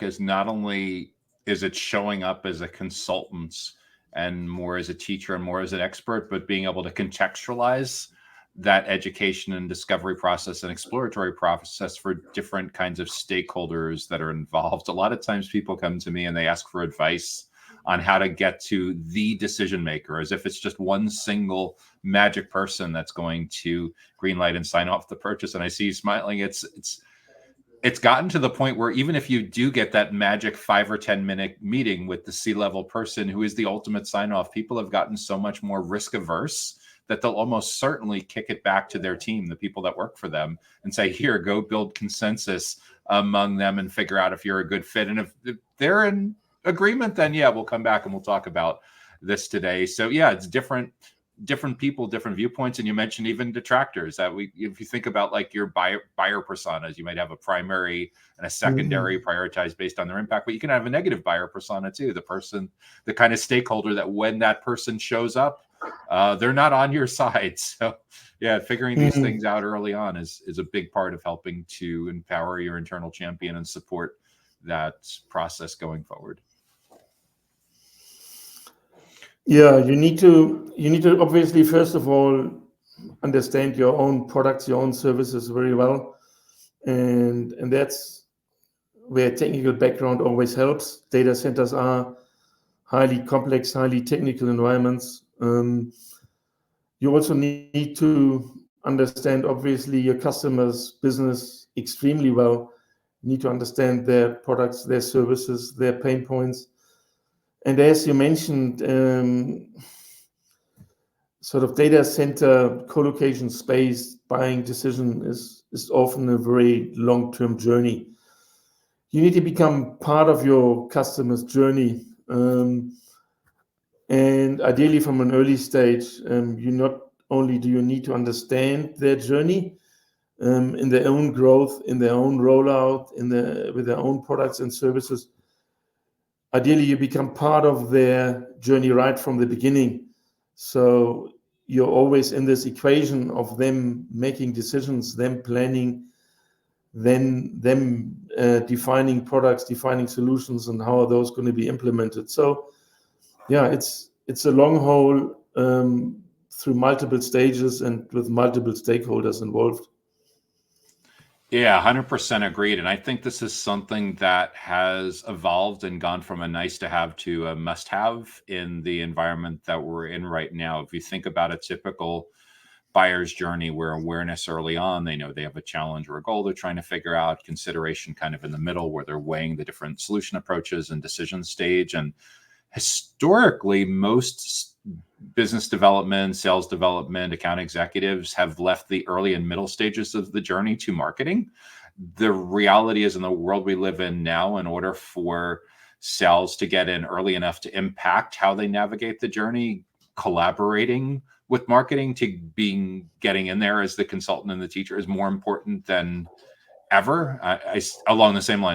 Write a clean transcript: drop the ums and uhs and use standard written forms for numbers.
is not only is it showing up as a consultant and more as a teacher and more as an expert, but being able to contextualize that education and discovery process and exploratory process for different kinds of stakeholders that are involved. A lot of times people come to me and they ask for advice on how to get to the decision maker, as if it's just one single magic person that's going to greenlight and sign off the purchase. And I see you smiling. It's gotten to the point where even if you do get that magic 5 or 10 minute meeting with the C-level person who is the ultimate sign off, people have gotten so much more risk averse that they'll almost certainly kick it back to their team, the people that work for them, and say, here, go build consensus among them and figure out if you're a good fit. And if they're in agreement, then yeah, we'll come back and we'll talk about this today. So yeah, it's different people, different viewpoints. And you mentioned even detractors that if you think about like your buyer personas, you might have a primary and a secondary prioritized based on their impact, but you can have a negative buyer persona too. The kind of stakeholder that when that person shows up, they're not on your side. So yeah, figuring these things out early on is a big part of helping to empower your internal champion and support that process going forward. Yeah, you need to obviously first of all understand your own products, your own services very well, and that's where technical background always helps. Data centers are highly complex, highly technical environments. You also need to understand obviously your customers' business extremely well. You need to understand their products, their services, their pain points. And as you mentioned, sort of data center co-location space buying decision is often a very long-term journey. You need to become part of your customer's journey. And ideally from an early stage, you not only do you need to understand their journey in their own growth, in their own rollout, with their own products and services. Ideally, you become part of their journey right from the beginning. So you're always in this equation of them making decisions, them planning, then them defining products, defining solutions, and how are those going to be implemented. So yeah, it's a long haul through multiple stages and with multiple stakeholders involved. Yeah, 100% agreed. And I think this is something that has evolved and gone from a nice to have to a must have in the environment that we're in right now. If you think about a typical buyer's journey where awareness early on, they know they have a challenge or a goal they're trying to figure out, consideration kind of in the middle where they're weighing the different solution approaches and decision stage. And historically, most business development, sales development, account executives have left the early and middle stages of the journey to marketing. The reality is in the world we live in now, in order for sales to get in early enough to impact how they navigate the journey, collaborating with marketing to getting in there as the consultant and the teacher is more important than ever. Along the same lines,